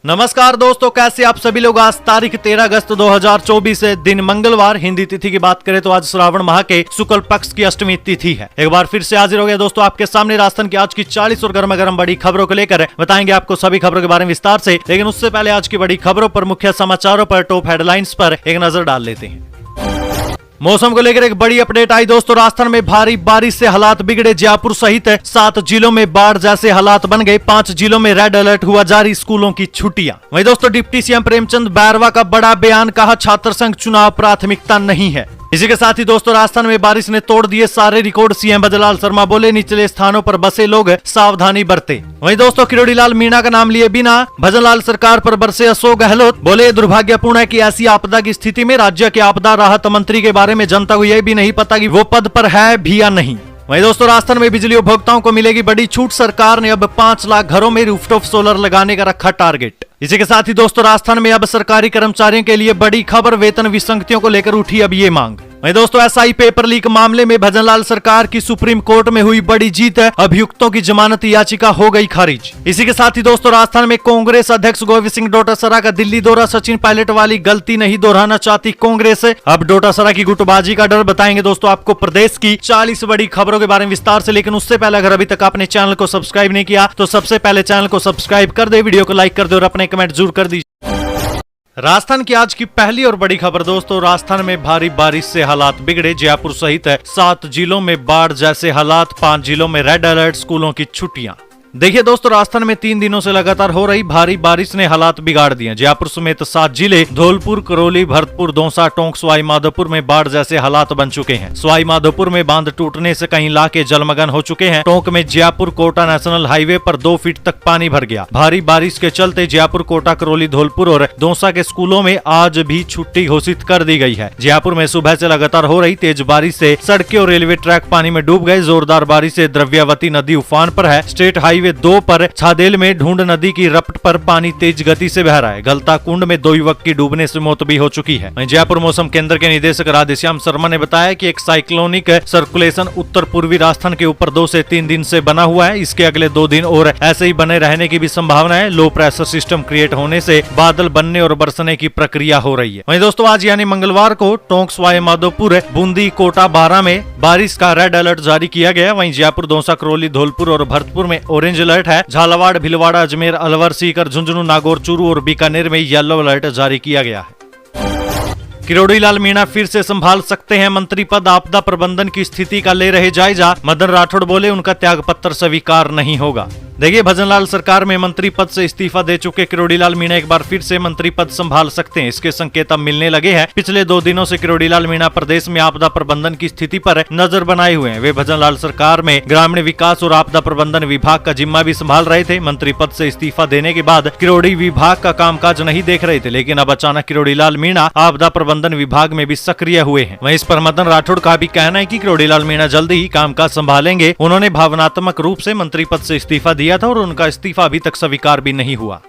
नमस्कार दोस्तों, कैसे आप सभी लोग। आज तारीख 13 अगस्त 2024 है, दिन मंगलवार। हिंदी तिथि की बात करें तो आज श्रावण माह के शुक्ल पक्ष की अष्टमी तिथि है। एक बार फिर से हाजिर हो गया दोस्तों आपके सामने राजस्थान की आज की 40 और गर्मा गर्म बड़ी खबरों को लेकर बताएंगे आपको सभी खबरों के बारे में विस्तार से। लेकिन उससे पहले आज की बड़ी खबरों पर, मुख्य समाचारों पर, टॉप हेडलाइंस पर एक नजर डाल लेते हैं। मौसम को लेकर एक बड़ी अपडेट आई दोस्तों। राजस्थान में भारी बारिश से हालात बिगड़े। जयपुर सहित 7 जिलों में बाढ़ जैसे हालात बन गए। 5 जिलों में रेड अलर्ट हुआ जारी। स्कूलों की छुट्टियां। वहीं दोस्तों डिप्टी सीएम प्रेमचंद बैरवा का बड़ा बयान, कहा छात्र संघ चुनाव प्राथमिकता नहीं है। इसी के साथ ही दोस्तों राजस्थान में बारिश ने तोड़ दिए सारे रिकॉर्ड। सीएम भजनलाल शर्मा बोले, निचले स्थानों पर बसे लोग सावधानी बरते। वहीं दोस्तों किरोड़ी लाल मीणा का नाम लिए बिना भजनलाल सरकार पर बरसे अशोक गहलोत। बोले, दुर्भाग्यपूर्ण है कि ऐसी आपदा की स्थिति में राज्य के आपदा राहत मंत्री के बारे में जनता को यह भी नहीं पता कि वो पद पर है भी या नहीं। वहीं दोस्तों राजस्थान में बिजली उपभोक्ताओं को मिलेगी बड़ी छूट। सरकार ने अब 5 लाख घरों में रूफटॉप सोलर लगाने का रखा टारगेट। इसी के साथ ही दोस्तों राजस्थान में अब सरकारी कर्मचारियों के लिए बड़ी खबर। वेतन विसंगतियों को लेकर उठी अब ये मांग। वहीं दोस्तों एसआई पेपर लीक मामले में भजनलाल सरकार की सुप्रीम कोर्ट में हुई बड़ी जीत है। अभियुक्तों की जमानत याचिका हो गई खारिज। इसी के साथ ही दोस्तों राजस्थान में कांग्रेस अध्यक्ष गोविंद सिंह डोटासरा का दिल्ली दौरा। सचिन पायलट वाली गलती नहीं दोहराना चाहती कांग्रेस। अब डोटासरा की गुटबाजी का डर। बताएंगे दोस्तों आपको प्रदेश की 40 बड़ी खबरों के बारे में विस्तार से। लेकिन उससे पहले अगर अभी तक आपने चैनल को सब्सक्राइब नहीं किया तो सबसे पहले चैनल को सब्सक्राइब कर दे, वीडियो को लाइक कर दे और अपने कमेंट जरूर कर दीजिए। राजस्थान की आज की पहली और बड़ी खबर दोस्तों, राजस्थान में भारी बारिश से हालात बिगड़े। जयपुर सहित 7 जिलों में बाढ़ जैसे हालात। 5 जिलों में रेड अलर्ट। स्कूलों की छुट्टियां। देखिए दोस्तों राजस्थान में 3 दिनों से लगातार हो रही भारी बारिश ने हालात बिगाड़ दिए। जयपुर समेत 7 जिले धौलपुर, करौली, भरतपुर, दौसा, टोंक, सवाई माधोपुर में बाढ़ जैसे हालात बन चुके हैं। सवाई माधोपुर में बांध टूटने से कई इलाके जलमग्न हो चुके हैं। टोंक में जयपुर कोटा नेशनल हाईवे पर 2 फीट तक पानी भर गया। भारी बारिश के चलते जयपुर, कोटा, करौली, धौलपुर और दौसा के स्कूलों में आज भी छुट्टी घोषित कर दी गई है। जयपुर में सुबह से लगातार हो रही तेज बारिश से सड़कें और रेलवे ट्रैक पानी में डूब गए। जोरदार बारिश से द्रव्यावती नदी उफान पर है। स्टेट हाईवे 2 पर छादेल में ढूंढ नदी की रपट पर पानी तेज गति से बह रहा है। गलता कुंड में 2 युवक की डूबने से मौत भी हो चुकी है। जयपुर मौसम केंद्र के निदेशक राधेश्याम शर्मा ने बताया कि एक साइक्लोनिक सर्कुलेशन उत्तर पूर्वी राजस्थान के ऊपर 2 से 3 दिन से बना हुआ है। इसके अगले 2 दिन और ऐसे ही बने रहने की भी संभावना है। लो प्रेशर सिस्टम क्रिएट होने से बादल बनने और बरसने की प्रक्रिया हो रही है। वहीं दोस्तों आज यानी मंगलवार को टोंक, सवाई माधोपुर, बूंदी, कोटा, बारां में बारिश का रेड अलर्ट जारी किया गया। वहीं जयपुर, दौसा, करौली, धौलपुर और भरतपुर में ऑरेंज अलर्ट है। झालावाड़, भीलवाड़ा, अजमेर, अलवर, सीकर, झुंझुनू, नागौर, चूरू और बीकानेर में येलो अलर्ट जारी किया गया है। किरोड़ी लाल मीणा फिर से संभाल सकते हैं मंत्री पद। आपदा प्रबंधन की स्थिति का ले रहे जायजा। मदन राठौड़ बोले, उनका त्यागपत्र स्वीकार नहीं होगा। देखिए भजनलाल सरकार में मंत्री पद से इस्तीफा दे चुके किरोड़ी लाल मीणा एक बार फिर से मंत्री पद संभाल सकते हैं। इसके संकेत अब मिलने लगे हैं। पिछले 2 दिनों से किरोड़ी लाल मीणा प्रदेश में आपदा प्रबंधन की स्थिति पर नजर बनाए हुए हैं। वे भजनलाल सरकार में ग्रामीण विकास और आपदा प्रबंधन विभाग का जिम्मा भी संभाल रहे थे। मंत्री पद से इस्तीफा देने के बाद किरोड़ी विभाग का कामकाज नहीं देख रहे थे, लेकिन अब अचानक किरोड़ी लाल मीणा आपदा प्रबंधन विभाग में भी सक्रिय हुए हैं। वहीं इस पर मदन राठौड़ का भी कहना है कि किरोड़ी लाल मीणा जल्द ही कामकाज संभालेंगे। उन्होंने भावनात्मक रूप से मंत्री पद से इस्तीफा दिया था और उनका इस्तीफा अभी तक स्वीकार भी नहीं हुआ।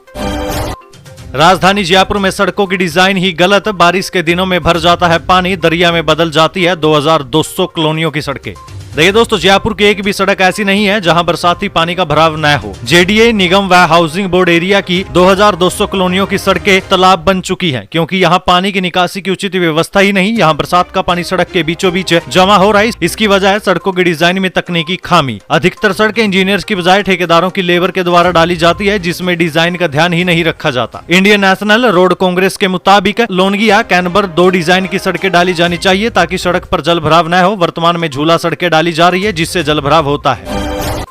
राजधानी जयपुर में सड़कों की डिजाइन ही गलत। बारिश के दिनों में भर जाता है पानी, दरिया में बदल जाती है 2200 कॉलोनियों की सड़कें। देखिए दोस्तों जयपुर की एक भी सड़क ऐसी नहीं है जहां बरसाती पानी का भराव न हो। जेडीए निगम व हाउसिंग बोर्ड एरिया की 2200 कॉलोनियों की सड़कें तालाब बन चुकी हैं, क्योंकि यहां पानी की निकासी की उचित व्यवस्था ही नहीं। यहां बरसात का पानी सड़क के बीचों बीच जमा हो रहा है। इसकी वजह है सड़कों की डिजाइन में तकनीकी खामी। अधिकतर सड़कें इंजीनियर्स की बजाय ठेकेदारों की लेबर के द्वारा डाली जाती है, जिसमें डिजाइन का ध्यान ही नहीं रखा जाता। इंडियन नेशनल रोड कांग्रेस के मुताबिक लोनगिया, कैनबर 2 डिजाइन की सड़कें डाली जानी चाहिए ताकि सड़क पर जल भराव न हो। वर्तमान में झूला सड़कें डाली जा रही है जिससे जल भराव होता है।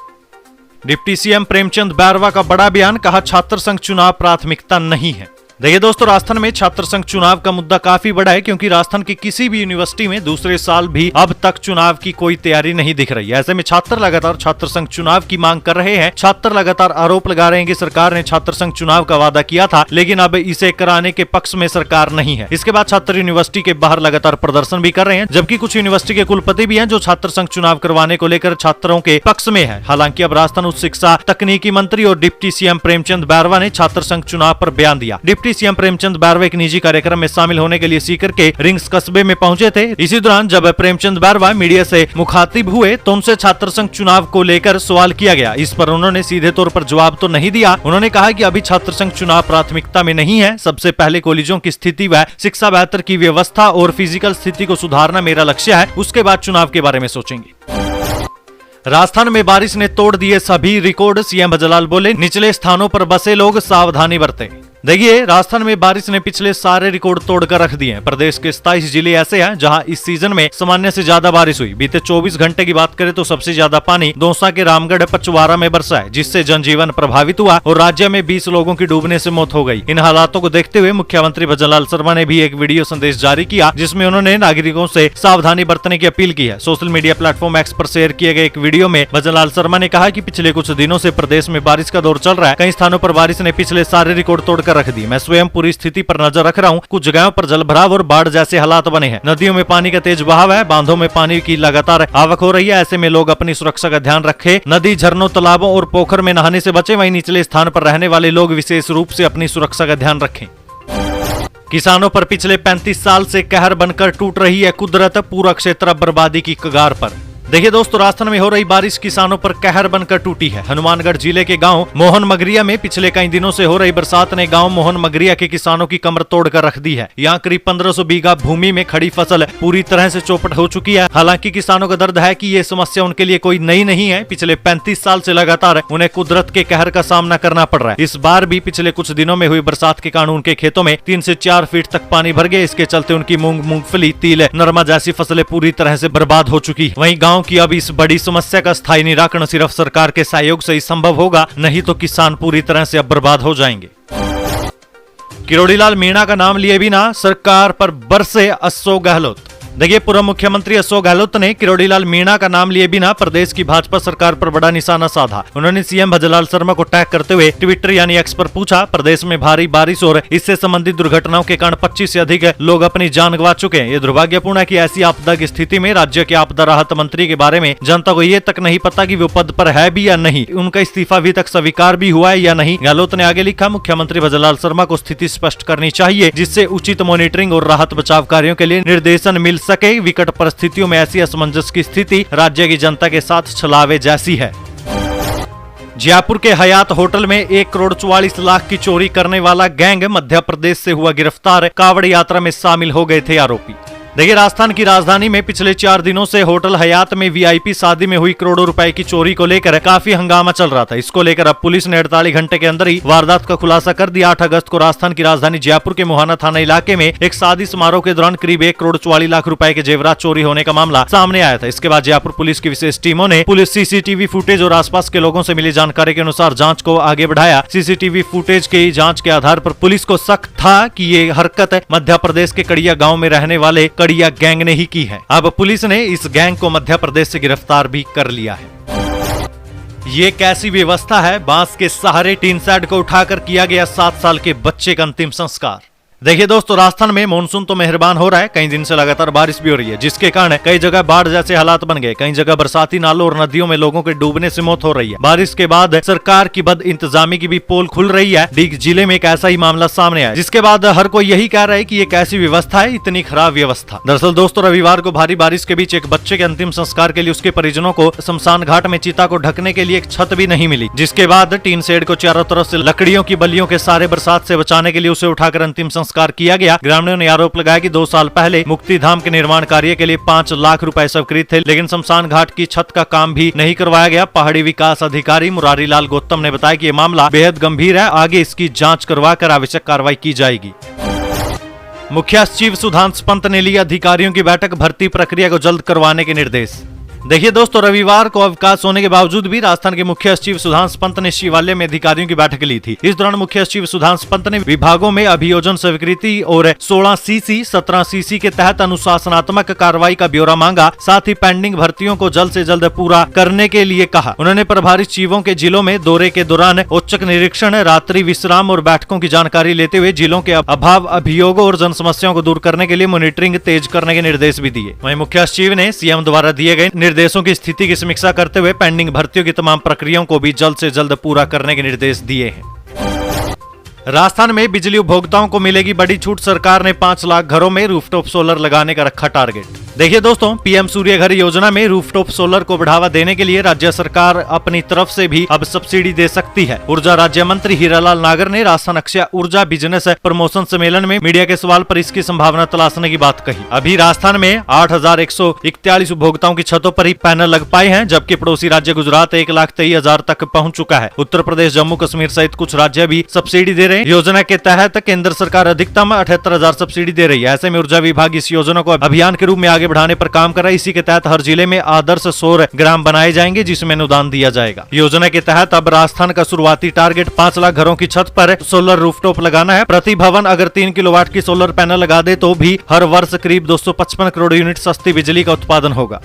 डिप्टी सीएम प्रेमचंद बैरवा का बड़ा बयान, कहा छात्र संघ चुनाव प्राथमिकता नहीं है। देखिए दोस्तों राजस्थान में छात्र संघ चुनाव का मुद्दा काफी बड़ा है, क्योंकि राजस्थान की किसी भी यूनिवर्सिटी में दूसरे साल भी अब तक चुनाव की कोई तैयारी नहीं दिख रही है। ऐसे में छात्र लगातार छात्र संघ चुनाव की मांग कर रहे हैं। छात्र लगातार आरोप लगा रहे हैं कि सरकार ने छात्र संघ चुनाव का वादा किया था, लेकिन अब इसे कराने के पक्ष में सरकार नहीं है। इसके बाद छात्र यूनिवर्सिटी के बाहर लगातार प्रदर्शन भी कर रहे हैं, जबकि कुछ यूनिवर्सिटी के कुलपति भी हैं जो छात्र संघ चुनाव करवाने को लेकर छात्रों के पक्ष में है। हालांकि अब राजस्थान उच्च शिक्षा तकनीकी मंत्री और डिप्टी सीएम प्रेमचंद बैरवा ने छात्र संघ चुनाव पर बयान दिया। Deputy deputy CM Premchand Bairwa एक निजी कार्यक्रम में शामिल होने के लिए सीकर के रिंग्स कस्बे में पहुंचे थे। इसी दौरान जब प्रेमचंद बैरवा मीडिया से मुखातिब हुए तो उनसे छात्र संघ चुनाव को लेकर सवाल किया गया। इस पर उन्होंने सीधे तौर पर जवाब तो नहीं दिया। उन्होंने कहा कि अभी छात्र संघ चुनाव प्राथमिकता में नहीं है। सबसे पहले कॉलेजों की स्थिति व शिक्षा बेहतर की व्यवस्था और फिजिकल स्थिति को सुधारना मेरा लक्ष्य है, उसके बाद चुनाव के बारे में सोचेंगे। राजस्थान में बारिश ने तोड़ दिए सभी रिकॉर्ड, सीएम भजलाल बोले निचले स्थानों पर बसे लोग सावधानी बरतें। देखिए, राजस्थान में बारिश ने पिछले सारे रिकॉर्ड तोड़कर रख दिए हैं। प्रदेश के 27 जिले ऐसे हैं जहां इस सीजन में सामान्य से ज्यादा बारिश हुई। बीते 24 घंटे की बात करें तो सबसे ज्यादा पानी दौसा के रामगढ़ पचवारा में बरसा है, जिससे जनजीवन प्रभावित हुआ और राज्य में 20 लोगों की डूबने से मौत हो गई। इन हालातों को देखते हुए मुख्यमंत्री भजनलाल शर्मा ने भी एक वीडियो संदेश जारी किया, जिसमें उन्होंने नागरिकों से सावधानी बरतने की अपील की है। सोशल मीडिया प्लेटफॉर्म एक्स पर शेयर किए गए एक वीडियो में भजनलाल शर्मा ने कहा कि पिछले कुछ दिनों से प्रदेश में बारिश का दौर चल रहा है। कई स्थानों पर बारिश ने पिछले सारे रिकॉर्ड तोड़कर रख दी। मैं स्वयं पूरी स्थिति पर नजर रख रहा हूँ। कुछ जगहों पर जलभराव और बाढ़ जैसे हालात बने हैं। नदियों में पानी का तेज बहाव है, बांधों में पानी की लगातार आवक हो रही है। ऐसे में लोग अपनी सुरक्षा का ध्यान रखें, नदी, झरनों, तालाबों और पोखर में नहाने से बचें। वहीं निचले स्थान पर रहने वाले लोग विशेष रूप से अपनी सुरक्षा का ध्यान रखें। किसानों पर पिछले 35 साल से कहर बनकर टूट रही है कुदरत, पूरा क्षेत्र बर्बादी की कगार पर। देखिए दोस्तों, राजस्थान में हो रही बारिश किसानों पर कहर बनकर टूटी है। हनुमानगढ़ जिले के गांव मोहन मगरिया में पिछले कई दिनों से हो रही बरसात ने गांव मोहन मगरिया के किसानों की कमर तोड़कर रख दी है। यहां करीब 1500 बीघा भूमि में खड़ी फसल पूरी तरह से चौपट हो चुकी है। हालांकि किसानों का दर्द है कि ये समस्या उनके लिए कोई नई नहीं है। पिछले 35 साल से लगातार उन्हें कुदरत के कहर का सामना करना पड़ रहा है। इस बार भी पिछले कुछ दिनों में हुई बरसात के कारण उनके खेतों में 3 से 4 फीट तक पानी भर गए। इसके चलते उनकी मूंग, मूंगफली, तिल, नरमा जैसी फसलें पूरी तरह से बर्बाद हो चुकी। वहीं गाँव की अब इस बड़ी समस्या का स्थायी निराकरण सिर्फ सरकार के सहयोग से ही संभव होगा, नहीं तो किसान पूरी तरह से अब बर्बाद हो जाएंगे। किरोड़ीलाल मीणा का नाम लिए बिना सरकार पर बरसे अशोक गहलोत। देखिए, पूर्व मुख्यमंत्री अशोक गहलोत ने किरोड़ीलाल मीणा का नाम लिए बिना प्रदेश की भाजपा सरकार पर बड़ा निशाना साधा। उन्होंने सीएम भजनलाल शर्मा को टैग करते हुए ट्विटर यानी एक्स पर पूछा, प्रदेश में भारी बारिश और इससे संबंधित दुर्घटनाओं के कारण 25 से अधिक लोग अपनी जान गंवा चुके हैं। ये दुर्भाग्यपूर्ण है कि ऐसी आपदा की स्थिति में राज्य के आपदा राहत मंत्री के बारे में जनता को ये तक नहीं पता कि वो पद पर है भी या नहीं, उनका इस्तीफा अभी तक स्वीकार भी हुआ है या नहीं। गहलोत ने आगे लिखा, मुख्यमंत्री भजनलाल शर्मा को स्थिति स्पष्ट करनी चाहिए, जिससे उचित मॉनिटरिंग और राहत बचाव कार्यों के लिए निर्देशन मिल सके। विकट परिस्थितियों में ऐसी असमंजस की स्थिति राज्य की जनता के साथ छलावे जैसी है। जयपुर के हयात होटल में 1 करोड़ 44 लाख की चोरी करने वाला गैंग मध्य प्रदेश से हुआ गिरफ्तार। कांवड़ यात्रा में शामिल हो गए थे आरोपी। देखिए, राजस्थान की राजधानी में पिछले 4 दिनों से होटल हयात में वीआईपी शादी में हुई करोड़ों रुपए की चोरी को लेकर काफी हंगामा चल रहा था। इसको लेकर अब पुलिस ने 48 घंटे के अंदर ही वारदात का खुलासा कर दिया। 8 अगस्त को राजस्थान की राजधानी जयपुर के मोहाना थाना इलाके में एक शादी समारोह के दौरान करीब 1 करोड़ 44 लाख रुपए के जेवरात चोरी होने का मामला सामने आया था। इसके बाद जयपुर पुलिस की विशेष टीमों ने पुलिस सीसीटीवी फुटेज और आसपास के लोगों से मिली जानकारी के अनुसार जांच को आगे बढ़ाया। सीसीटीवी फुटेज की जांच के आधार पर पुलिस को शक था कि ये हरकत मध्य प्रदेश के कड़िया गाँव में रहने वाले कड़िया गैंग ने की है। अब पुलिस ने इस गैंग को मध्य प्रदेश से गिरफ्तार भी कर लिया है। ये कैसी व्यवस्था है, बांस के सहारे टीन शेड को उठाकर किया गया 7 साल के बच्चे का अंतिम संस्कार। देखिए दोस्तों, राजस्थान में मानसून तो मेहरबान हो रहा है। कई दिन से लगातार बारिश भी हो रही है, जिसके कारण कई जगह बाढ़ जैसे हालात बन गए। कई जगह बरसाती नालों और नदियों में लोगों के डूबने से मौत हो रही है। बारिश के बाद सरकार की बद इंतजामी की भी पोल खुल रही है। डीग जिले में एक ऐसा ही मामला सामने आया, जिसके बाद हर कोई यही कह रहा है कि ये कैसी व्यवस्था है, इतनी खराब व्यवस्था। दरअसल दोस्तों, रविवार को भारी बारिश के बीच एक बच्चे के अंतिम संस्कार के लिए उसके परिजनों को शमशान घाट में चिता को ढकने के लिए एक छत भी नहीं मिली, जिसके बाद टीन शेड को चारों तरफ से लकड़ियों की बल्लियों के सारे बरसात से बचाने के लिए उसे उठाकर अंतिम संस्कार किया गया। ग्रामीणों ने आरोप लगाया कि 2 साल पहले मुक्तिधाम के निर्माण कार्य के लिए 5 लाख रुपए स्वीकृत थे, लेकिन शमशान घाट की छत का काम भी नहीं करवाया गया। पहाड़ी विकास अधिकारी मुरारी लाल गौतम ने बताया कि ये मामला बेहद गंभीर है, आगे इसकी जांच करवाकर आवश्यक कार्रवाई की जाएगी। मुख्य सचिव सुधांशु पंत ने ली अधिकारियों की बैठक, भर्ती प्रक्रिया को जल्द करवाने के निर्देश। देखिए दोस्तों, रविवार को अवकाश होने के बावजूद भी राजस्थान के मुख्य सचिव सुधांशु पंत ने शिवालय में अधिकारियों की बैठक ली थी। इस दौरान मुख्य सचिव सुधांशु पंत ने विभागों में अभियोजन स्वीकृति और 16 सीसी 17 सीसी के तहत अनुशासनात्मक कार्रवाई का ब्यौरा मांगा। साथ ही पेंडिंग भर्तियों को जल्द से जल्द पूरा करने के लिए कहा। उन्होंने प्रभारी सचिवों के जिलों में दौरे के दौरान औचक निरीक्षण, रात्रि विश्राम और बैठकों की जानकारी लेते हुए जिलों के अभाव, अभियोगों और जन समस्याओं को दूर करने के लिए मॉनिटरिंग तेज करने के निर्देश भी दिए। वहीं मुख्य सचिव ने सीएम द्वारा दिए गए निर्देशों की स्थिति की समीक्षा करते हुए पेंडिंग भर्तियों की तमाम प्रक्रियाओं को भी जल्द से जल्द पूरा करने के निर्देश दिए हैं। राजस्थान में बिजली उपभोक्ताओं को मिलेगी बड़ी छूट। सरकार ने 5 लाख घरों में रूफटॉप सोलर लगाने का रखा टारगेट। देखिए दोस्तों, पीएम सूर्य घर योजना में रूफटॉप सोलर को बढ़ावा देने के लिए राज्य सरकार अपनी तरफ से भी अब सब्सिडी दे सकती है। ऊर्जा राज्य मंत्री हीरालाल नागर ने राजस्थान अक्षय ऊर्जा बिजनेस प्रमोशन सम्मेलन में मीडिया के सवाल पर इसकी संभावना तलाशने की बात कही। अभी राजस्थान में 8,141 उपभोक्ताओं की छतों पर ही पैनल लग पाए हैं, जबकि पड़ोसी राज्य गुजरात 1,23,000 तक पहुँच चुका है। उत्तर प्रदेश, जम्मू कश्मीर सहित कुछ राज्य भी सब्सिडी दे रहे हैं। योजना के तहत केंद्र सरकार अधिकतम 78,000 सब्सिडी दे रही है। ऐसे में ऊर्जा विभाग इस योजना को अभियान के रूप में आगे बढ़ाने पर काम कर रहा है। इसी के तहत हर जिले में आदर्श सौर ग्राम बनाए जाएंगे, जिसमें अनुदान दिया जाएगा। योजना के तहत अब राजस्थान का शुरुआती टारगेट 5 लाख घरों की छत पर सोलर रूफटॉप लगाना है। प्रति भवन अगर 3 किलोवाट की सोलर पैनल लगा दे तो भी हर वर्ष करीब 255 करोड़ यूनिट सस्ती बिजली का उत्पादन होगा।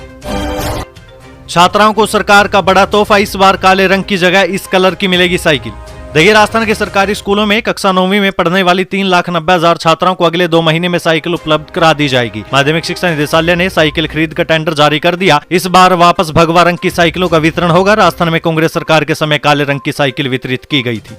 छात्राओं को सरकार का बड़ा तोहफा, इस बार काले रंग की जगह इस कलर की मिलेगी साइकिल। देखिए, राजस्थान के सरकारी स्कूलों में कक्षा 9वीं में पढ़ने वाली 3,90,000 छात्राओं को अगले 2 महीने में साइकिल उपलब्ध करा दी जाएगी। माध्यमिक शिक्षा निदेशालय ने साइकिल खरीद का टेंडर जारी कर दिया। इस बार वापस भगवा रंग की साइकिलों का वितरण होगा। राजस्थान में कांग्रेस सरकार के समय काले रंग की साइकिल वितरित की गई थी।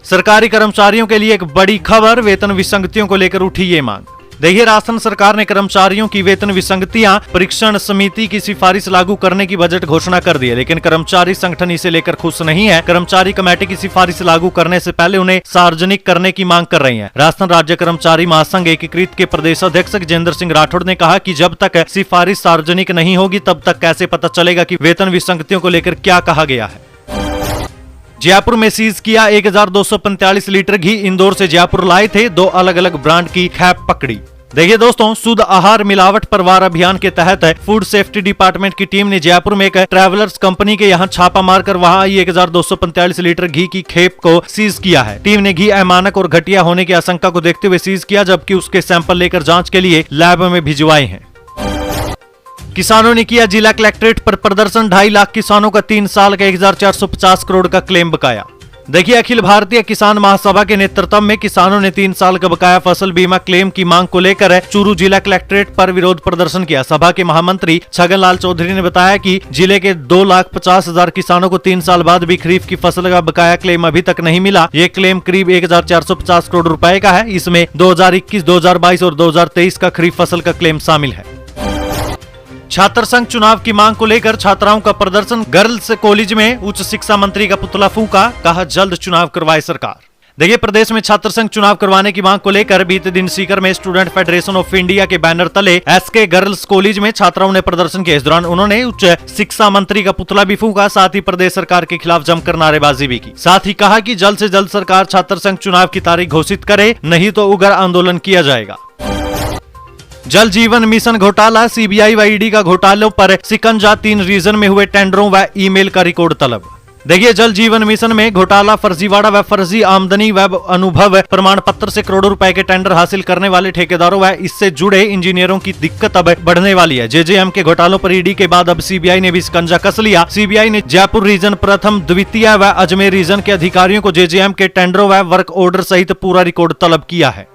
सरकारी कर्मचारियों के लिए एक बड़ी खबर, वेतन विसंगतियों को लेकर उठी ये मांग। देखिए, राजस्थान सरकार ने कर्मचारियों की वेतन विसंगतियां परीक्षण समिति की सिफारिश लागू करने की बजट घोषणा कर दी है, लेकिन कर्मचारी संगठन इसे लेकर खुश नहीं है। कर्मचारी कमेटी की सिफारिश लागू करने से पहले उन्हें सार्वजनिक करने की मांग कर रही है। राजस्थान राज्य कर्मचारी महासंघ एकीकृत के प्रदेश अध्यक्ष गजेंद्र सिंह राठौड़ ने कहा कि जब तक सिफारिश सार्वजनिक नहीं होगी तब तक कैसे पता चलेगा कि वेतन विसंगतियों को लेकर क्या कहा गया है। जयपुर में सीज किया 1,245 लीटर घी। इंदौर से जयपुर लाए थे 2 अलग अलग ब्रांड की खेप पकड़ी। देखिए दोस्तों, शुद्ध आहार मिलावट पर वार अभियान के तहत फूड सेफ्टी डिपार्टमेंट की टीम ने जयपुर में एक ट्रैवलर्स कंपनी के यहां छापा मारकर वहां आई 1,245 लीटर घी की खेप को सीज किया है। टीम ने घी अमानक और घटिया होने की आशंका को देखते हुए सीज किया, जबकि उसके सैंपल लेकर जांच के लिए लैब में भिजवाए हैं। किसानों ने किया जिला कलेक्ट्रेट पर प्रदर्शन। 2.5 लाख किसानों का 3 साल का 1,450 करोड़ का क्लेम बकाया। देखिए, अखिल भारतीय किसान महासभा के नेतृत्व में किसानों ने 3 साल का बकाया फसल बीमा क्लेम की मांग को लेकर चूरू जिला कलेक्ट्रेट पर विरोध प्रदर्शन किया। सभा के महामंत्री छगनलाल चौधरी ने बताया कि जिले के 2,50,000 किसानों को 3 साल बाद भी खरीफ की फसल का बकाया क्लेम अभी तक नहीं मिला। ये क्लेम करीब 1,450 करोड़ रुपए का है। इसमें 2021, 2022 और 2023 का खरीफ फसल का क्लेम शामिल है। छात्र संघ चुनाव की मांग को लेकर छात्राओं का प्रदर्शन। गर्ल्स कॉलेज में उच्च शिक्षा मंत्री का पुतला फूंका, कहा जल्द चुनाव करवाए सरकार। देखिए, प्रदेश में छात्र संघ चुनाव करवाने की मांग को लेकर बीते दिन सीकर में स्टूडेंट फेडरेशन ऑफ इंडिया के बैनर तले एसके गर्ल्स कॉलेज में छात्राओं ने प्रदर्शन किया। इस दौरान उन्होंने उच्च शिक्षा मंत्री का पुतला भी फूंका, साथ ही प्रदेश सरकार के खिलाफ जमकर नारेबाजी भी की। साथ ही कहा कि जल्द से जल्द सरकार छात्र संघ चुनाव की तारीख घोषित करे, नहीं तो उग्र आंदोलन किया जाएगा। जल जीवन मिशन घोटाला, सीबीआई व ईडी का घोटालों पर शिकंजा। 3 रीजन में हुए टेंडरों व ईमेल का रिकॉर्ड तलब। देखिए, जल जीवन मिशन में घोटाला, फर्जीवाड़ा व फर्जी आमदनी व अनुभव प्रमाण पत्र से करोड़ों रुपए के टेंडर हासिल करने वाले ठेकेदारों व इससे जुड़े इंजीनियरों की दिक्कत अब बढ़ने वाली है। जेजेएम के घोटालों पर ईडी के बाद अब सीबीआई ने भी शिकंजा कस लिया। सीबीआई ने जयपुर रीजन प्रथम, द्वितीय व अजमेर रीजन के अधिकारियों को जेजेएम के टेंडरों व वर्क ऑर्डर सहित पूरा रिकॉर्ड तलब किया है।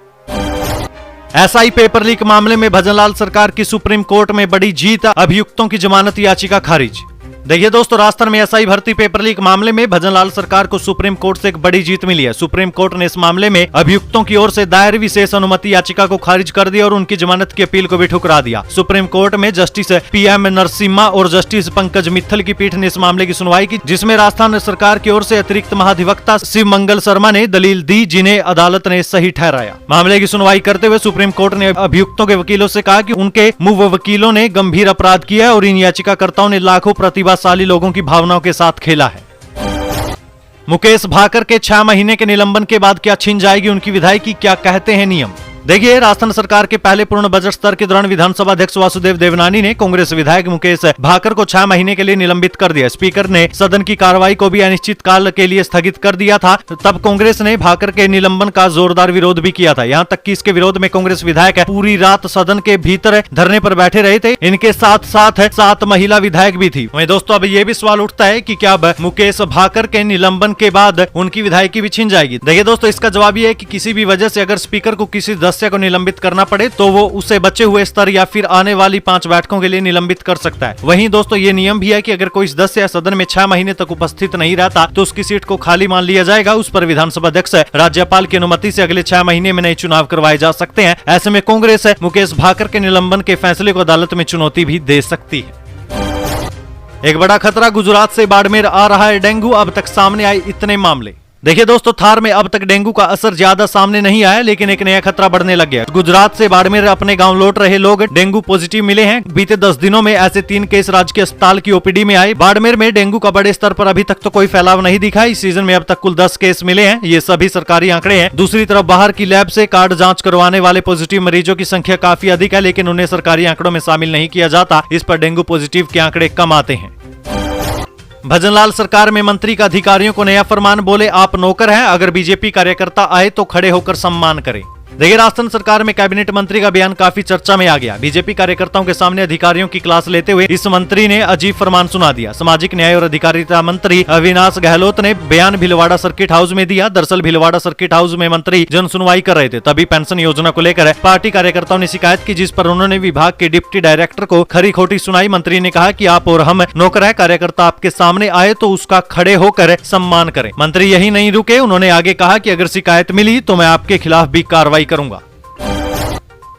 एसआई पेपर लीक मामले में भजनलाल सरकार की सुप्रीम कोर्ट में बड़ी जीत, अभियुक्तों की जमानत याचिका खारिज। देखिए दोस्तों, राजस्थान में एसआई भर्ती पेपर लीक मामले में भजनलाल सरकार को सुप्रीम कोर्ट से एक बड़ी जीत मिली है। सुप्रीम कोर्ट ने इस मामले में अभियुक्तों की ओर से दायर विशेष अनुमति याचिका को खारिज कर दिया और उनकी जमानत की अपील को भी ठुकरा दिया। सुप्रीम कोर्ट में जस्टिस पीएम नरसिम्हा और जस्टिस पंकज मित्तल की पीठ ने इस मामले की सुनवाई की, जिसमें राजस्थान सरकार की ओर से अतिरिक्त महाधिवक्ता शिव मंगल शर्मा ने दलील दी, जिन्हें अदालत ने सही ठहराया। मामले की सुनवाई करते हुए सुप्रीम कोर्ट ने अभियुक्तों के वकीलों से कहा कि उनके मुंह वकीलों ने गंभीर अपराध किया है और इन याचिकाकर्ताओं ने लाखों प्रतिभाशाली लोगों की भावनाओं के साथ खेला है। मुकेश भाकर के 6 महीने के निलंबन के बाद क्या छिन जाएगी उनकी विधायकी, क्या कहते हैं नियम। देखिए, राजस्थान सरकार के पहले पूर्ण बजट सत्र के दौरान विधानसभा अध्यक्ष वासुदेव देवनानी ने कांग्रेस विधायक मुकेश भाकर को 6 महीने के लिए निलंबित कर दिया। स्पीकर ने सदन की कार्रवाई को भी अनिश्चित काल के लिए स्थगित कर दिया था। तब कांग्रेस ने भाकर के निलंबन का जोरदार विरोध भी किया था। यहाँ तक कि इसके विरोध में कांग्रेस विधायक पूरी रात सदन के भीतर धरने पर बैठे रहे थे। इनके साथ साथ 7 महिला विधायक भी थी। वहीं दोस्तों, अब ये भी सवाल उठता है कि क्या अब मुकेश भाकर के निलंबन के बाद उनकी विधायकी भी छिन जाएगी। देखिए दोस्तों, इसका जवाब ये है कि किसी भी वजह से अगर स्पीकर को किसी सदस्य को निलंबित करना पड़े तो वो उसे बचे हुए स्तर या फिर आने वाली 5 बैठकों के लिए निलंबित कर सकता है। वहीं दोस्तों ये नियम भी है कि अगर कोई सदस्य सदन में 6 महीने तक उपस्थित नहीं रहता तो उसकी सीट को खाली मान लिया जाएगा। उस पर विधानसभा अध्यक्ष राज्यपाल की अनुमति से अगले 6 महीने में नए चुनाव करवाए जा सकते हैं। ऐसे में कांग्रेस मुकेश भाकर के निलंबन के फैसले को अदालत में चुनौती भी दे सकती है। एक बड़ा खतरा गुजरात से बाड़मेर आ रहा है डेंगू। अब तक सामने आए इतने मामले। देखिए दोस्तों, थार में अब तक डेंगू का असर ज्यादा सामने नहीं आया, लेकिन एक नया खतरा बढ़ने लग गया। गुजरात से बाड़मेर अपने गांव लौट रहे लोग डेंगू पॉजिटिव मिले हैं। बीते 10 दिनों में ऐसे 3 केस राजकीय अस्पताल की ओपीडी में आए। बाड़मेर में डेंगू का बड़े स्तर पर अभी तक तो कोई फैलाव नहीं दिखा। इस सीजन में अब तक कुल 10 केस मिले हैं। ये सभी सरकारी आंकड़े हैं। दूसरी तरफ बाहर की लैब से कार्ड जांच करवाने वाले पॉजिटिव मरीजों की संख्या काफी अधिक है, लेकिन उन्हें सरकारी आंकड़ों में शामिल नहीं किया जाता। इस पर डेंगू पॉजिटिव के आंकड़े कम आते हैं। भजनलाल सरकार में मंत्री का अधिकारियों को नया फरमान। बोले, आप नौकर हैं, अगर बीजेपी कार्यकर्ता आए तो खड़े होकर सम्मान करें। देखिए, राजस्थान सरकार में कैबिनेट मंत्री का बयान काफी चर्चा में आ गया। बीजेपी कार्यकर्ताओं के सामने अधिकारियों की क्लास लेते हुए इस मंत्री ने अजीब फरमान सुना दिया। सामाजिक न्याय और अधिकारिता मंत्री अविनाश गहलोत ने बयान भीलवाड़ा सर्किट हाउस में दिया। दरअसल भीलवाड़ा सर्किट हाउस में मंत्री जन सुनवाई कर रहे थे, तभी पेंशन योजना को लेकर पार्टी कार्यकर्ताओं ने शिकायत की, जिस पर उन्होंने विभाग के डिप्टी डायरेक्टर को खरी खोटी सुनाई। मंत्री ने कहा कि आप और हम नौकर है, कार्यकर्ता आपके सामने आए तो उसका खड़े होकर सम्मान करें। मंत्री यही नहीं रुके, उन्होंने आगे कहा कि अगर शिकायत मिली तो मैं आपके खिलाफ भी कार्रवाई करूंगा।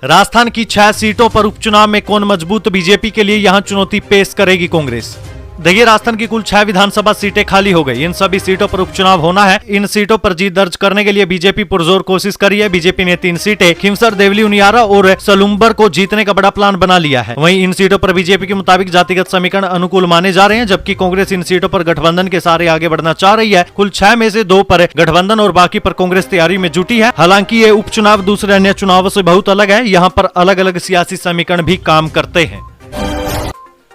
राजस्थान की 6 सीटों पर उपचुनाव में कौन मजबूत? बीजेपी के लिए यहां चुनौती पेश करेगी कांग्रेस। देखिए, राजस्थान की कुल 6 विधानसभा सीटें खाली हो गई। इन सभी सीटों पर उपचुनाव होना है। इन सीटों पर जीत दर्ज करने के लिए बीजेपी पुरजोर कोशिश करी है। बीजेपी ने 3 सीटें खिमसर, देवली, उनियारा और सलुम्बर को जीतने का बड़ा प्लान बना लिया है। वहीं इन सीटों पर बीजेपी के मुताबिक जातिगत समीकरण अनुकूल माने जा रहे हैं, जबकि कांग्रेस इन सीटों पर गठबंधन के सहारे आगे बढ़ना चाह रही है। कुल 6 में से 2 पर गठबंधन और बाकी पर कांग्रेस तैयारी में जुटी है। हालांकि ये उपचुनाव दूसरे अन्य चुनावों से बहुत अलग है। यहाँ पर अलग अलग सियासी समीकरण भी काम करते हैं।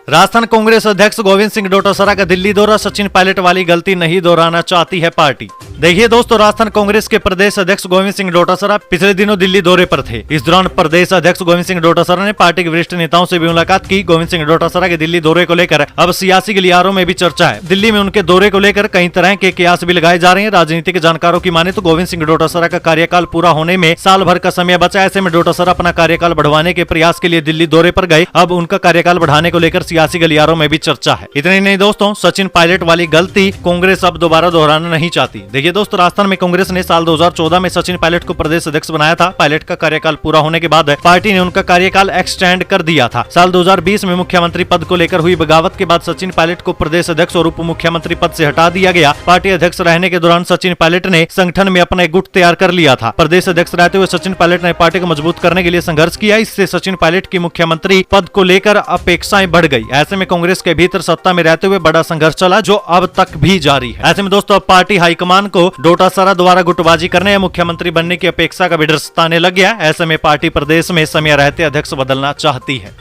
राजस्थान कांग्रेस अध्यक्ष गोविंद सिंह डोटासरा का दिल्ली दौरा। सचिन पायलट वाली गलती नहीं दोहराना चाहती है पार्टी। देखिए दोस्तों, राजस्थान कांग्रेस के प्रदेश अध्यक्ष गोविंद सिंह डोटासरा पिछले दिनों दिल्ली दौरे पर थे। इस दौरान प्रदेश अध्यक्ष गोविंद सिंह डोटासरा ने पार्टी के वरिष्ठ नेताओं से भी मुलाकात की। गोविंद सिंह डोटासरा के दिल्ली दौरे को लेकर अब सियासी गलियारों में भी चर्चा है। दिल्ली में उनके दौरे को लेकर कई तरह के कयास भी लगाए जा रहे हैं। राजनीतिक जानकारों की माने तो गोविंद सिंह डोटासरा का कार्यकाल पूरा होने में साल भर का समय बचा। ऐसे में डोटासरा अपना कार्यकाल बढ़वाने के प्रयास के लिए दिल्ली दौरे पर गए। अब उनका कार्यकाल बढ़ाने को लेकर सियासी गलियारों में भी चर्चा है। इतने नहीं दोस्तों, सचिन पायलट वाली गलती कांग्रेस अब दोबारा दोहराना नहीं चाहती। देखिए दोस्तों, राजस्थान में कांग्रेस ने साल 2014 में सचिन पायलट को प्रदेश अध्यक्ष बनाया था। पायलट का कार्यकाल पूरा होने के बाद पार्टी ने उनका कार्यकाल एक्सटेंड कर दिया था। साल 2020 में मुख्यमंत्री पद को लेकर हुई बगावत के बाद सचिन पायलट को प्रदेश अध्यक्ष और उप मुख्यमंत्री पद से हटा दिया गया। पार्टी अध्यक्ष रहने के दौरान सचिन पायलट ने संगठन में अपना एक गुट तैयार कर लिया था। प्रदेश अध्यक्ष रहते हुए सचिन पायलट ने पार्टी को मजबूत करने के लिए संघर्ष किया। इससे सचिन पायलट की मुख्यमंत्री पद को लेकर अपेक्षाएं बढ़ गई। ऐसे में कांग्रेस के भीतर सत्ता में रहते हुए बड़ा संघर्ष चला, जो अब तक भी जारी है। ऐसे में दोस्तों, अब पार्टी हाईकमान को डोटासरा द्वारा गुटबाजी करने या मुख्यमंत्री बनने की अपेक्षा का भी डर सताने लग गया। ऐसे में पार्टी प्रदेश में समय रहते अध्यक्ष बदलना चाहती है।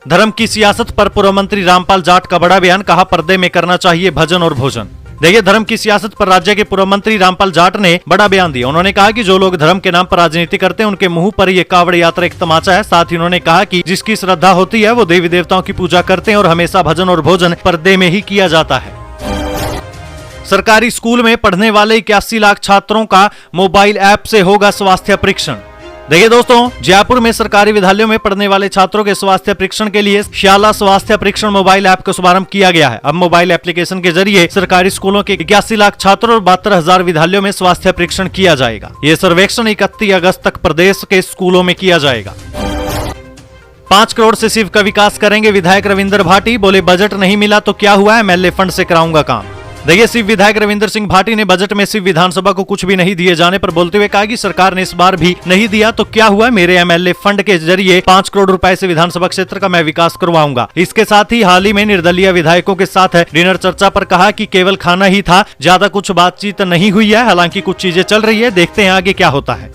धर्म की सियासत पर पूर्व मंत्री रामपाल जाट का बड़ा बयान। कहा, पर्दे में करना चाहिए भजन और भोजन। देखिए, धर्म की सियासत पर राज्य के पूर्व मंत्री रामपाल जाट ने बड़ा बयान दिया। उन्होंने कहा कि जो लोग धर्म के नाम पर राजनीति करते हैं उनके मुंह पर ये कावड़ यात्रा एक तमाचा है। साथ ही उन्होंने कहा कि जिसकी श्रद्धा होती है वो देवी देवताओं की पूजा करते हैं और हमेशा भजन और भोजन पर्दे में ही किया जाता है। सरकारी स्कूल में पढ़ने वाले 81 लाख छात्रों का मोबाइल ऐप से होगा स्वास्थ्य परीक्षण। देखिए दोस्तों, जयपुर में सरकारी विद्यालयों में पढ़ने वाले छात्रों के स्वास्थ्य परीक्षण के लिए शाला स्वास्थ्य परीक्षण मोबाइल ऐप का शुभारंभ किया गया है। अब मोबाइल एप्लीकेशन के जरिए सरकारी स्कूलों के 81 लाख छात्रों और 72,000 विद्यालयों में स्वास्थ्य परीक्षण किया जाएगा। ये सर्वेक्षण 31 अगस्त तक प्रदेश के स्कूलों में किया जाएगा। 5 करोड़ से शिव का विकास करेंगे विधायक रविंद्र भाटी। बोले, बजट नहीं मिला तो क्या हुआ, एमएलए फंड से कराऊंगा काम। देखिए, शिव विधायक रविंद्र सिंह भाटी ने बजट में शिव विधानसभा को कुछ भी नहीं दिए जाने पर बोलते हुए कहा कि सरकार ने इस बार भी नहीं दिया तो क्या हुआ, मेरे एमएलए फंड के जरिए 5 करोड़ रुपए से विधानसभा क्षेत्र का मैं विकास करवाऊंगा। इसके साथ ही हाल ही में निर्दलीय विधायकों के साथ डिनर चर्चा पर कहा कि केवल खाना ही था, ज्यादा कुछ बातचीत नहीं हुई है। हालांकि कुछ चीजें चल रही है, देखते हैं आगे क्या होता है।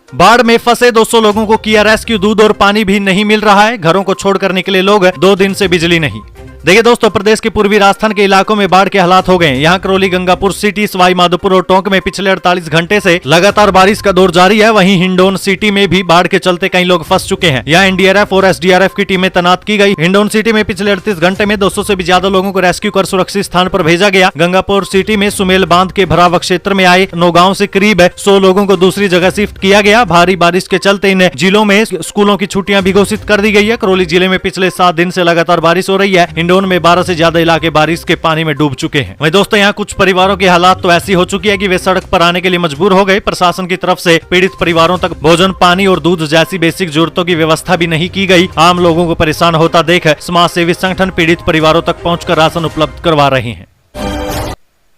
बाढ़ में फंसे 200 लोगों को किया रेस्क्यू। दूध और पानी भी नहीं मिल रहा है। घरों को छोड़कर निकले लोग, 2 दिन से बिजली नहीं। देखिए दोस्तों, प्रदेश के पूर्वी राजस्थान के इलाकों में बाढ़ के हालात हो गए। यहाँ करौली, गंगापुर सिटी, सवाई माधोपुर और टोंक में पिछले 48 घंटे से लगातार बारिश का दौर जारी है। वहीं हिंडौन सिटी में भी बाढ़ के चलते कई लोग फंस चुके हैं। यहाँ एनडीआरएफ और एसडीआरएफ की टीमें तैनात की गई। हिंडौन सिटी में पिछले 38 घंटे में 200 से भी ज्यादा लोगों को रेस्क्यू कर सुरक्षित स्थान पर भेजा गया। गंगापुर सिटी में सुमेल बांध के भराव क्षेत्र में आए 9 गाँव से करीब 100 लोगों को दूसरी जगह शिफ्ट किया गया। भारी बारिश के चलते इन जिलों में स्कूलों की छुट्टियां भी घोषित कर दी गई है। करौली जिले में पिछले 7 दिन से लगातार बारिश हो रही है। हिंडौन में 12 से ज्यादा इलाके बारिश के पानी में डूब चुके हैं। वहीं दोस्तों, यहाँ कुछ परिवारों की हालात तो ऐसी हो चुकी है कि वे सड़क पर आने के लिए मजबूर हो गए। प्रशासन की तरफ से पीड़ित परिवारों तक भोजन, पानी और दूध जैसी बेसिक जरूरतों की व्यवस्था भी नहीं की गई। आम लोगों को परेशान होता देख समाज सेवी संगठन पीड़ित परिवारों तक पहुंचकर राशन उपलब्ध करवा रहे हैं।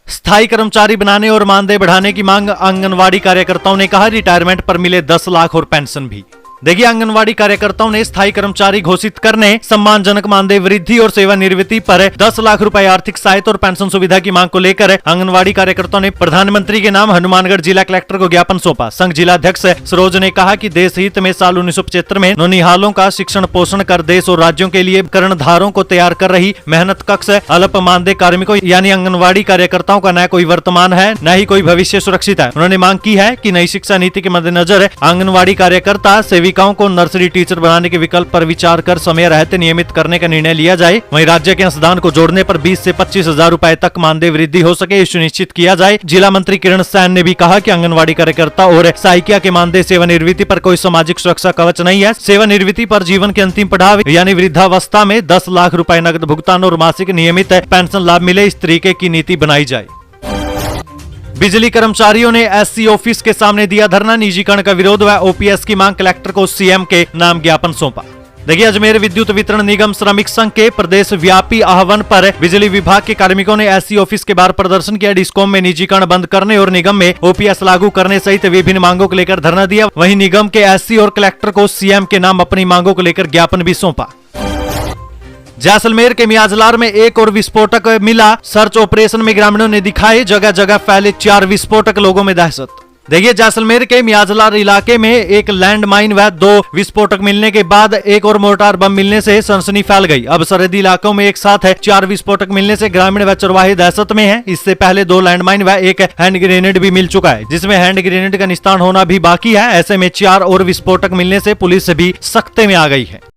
स्थायी कर्मचारी बनाने और मानदेय बढ़ाने की मांग। आंगनवाड़ी कार्यकर्ताओं ने कहा, रिटायरमेंट पर मिले 10 लाख और पेंशन भी। देखिए, आंगनवाड़ी कार्यकर्ताओं ने स्थायी कर्मचारी घोषित करने, सम्मानजनक मानदेय वृद्धि और सेवानिवृत्ति पर 10 लाख रुपए आर्थिक सहायता और पेंशन सुविधा की मांग को लेकर आंगनवाड़ी कार्यकर्ताओं ने प्रधानमंत्री के नाम हनुमानगढ़ जिला कलेक्टर को ज्ञापन सौंपा। संघ जिला अध्यक्ष सरोज ने कहा कि देश हित में साल 1975 में नौनिहालों का शिक्षण पोषण कर देश और राज्यों के लिए कर्णधारों को तैयार कर रही मेहनत कक्ष अल्प मानदेय कार्मिकों यानी आंगनवाड़ी कार्यकर्ताओं का न कोई वर्तमान है न ही कोई भविष्य सुरक्षित है। उन्होंने मांग की है कि नई शिक्षा नीति के मद्देनजर आंगनवाड़ी कार्यकर्ता सेविकाओं को नर्सरी टीचर बनाने के विकल्प पर विचार कर समय रहते नियमित करने का निर्णय लिया जाए। वहीं राज्य के अंशदान को जोड़ने पर 20 से 25 हजार रुपए तक मानदेय वृद्धि हो सके, सुनिश्चित किया जाए। जिला मंत्री किरण सैन ने भी कहा कि आंगनवाड़ी कार्यकर्ता और सहायिका के मानदेय सेवानिवृत्ति पर कोई सामाजिक सुरक्षा कवच नहीं है। सेवानिवृत्ति पर जीवन के अंतिम पड़ाव यानी वृद्धावस्था में 10 लाख रुपए नकद भुगतान और मासिक नियमित पेंशन लाभ मिले, इस तरीके की नीति बनाई जाए। बिजली कर्मचारियों ने एससी ऑफिस के सामने दिया धरना। निजीकरण का विरोध व ओपीएस की मांग, कलेक्टर को सीएम के नाम ज्ञापन सौंपा। देखिए, अजमेर विद्युत वितरण निगम श्रमिक संघ के प्रदेश व्यापी आह्वान पर बिजली विभाग के कार्मिकों ने एससी ऑफिस के बाहर प्रदर्शन किया। डिस्कॉम में निजीकरण बंद करने और निगम में ओपीएस लागू करने सहित विभिन्न मांगों को लेकर धरना दिया। वहीं निगम के एससी और कलेक्टर को सीएम के नाम अपनी मांगों को लेकर ज्ञापन भी सौंपा। जैसलमेर के मियाजलार में एक और विस्फोटक मिला। सर्च ऑपरेशन में ग्रामीणों ने दिखाए जगह जगह फैले 4 विस्फोटक, लोगों में दहशत। देखिए, जैसलमेर के मियाजलार इलाके में एक लैंड माइन व 2 विस्फोटक मिलने के बाद एक और मोर्टार बम मिलने से सनसनी फैल गई। अब सरहदी इलाकों में एक साथ 4 विस्फोटक मिलने से ग्रामीण व चरवाहे दहशत में हैं। इससे पहले 2 लैंडमाइन व एक हैंड ग्रेनेड भी मिल चुका है, जिसमें हैंड ग्रेनेड का निस्तारण होना भी बाकी है। ऐसे में 4 और विस्फोटक मिलने से पुलिस भी सख्ते में आ गई है।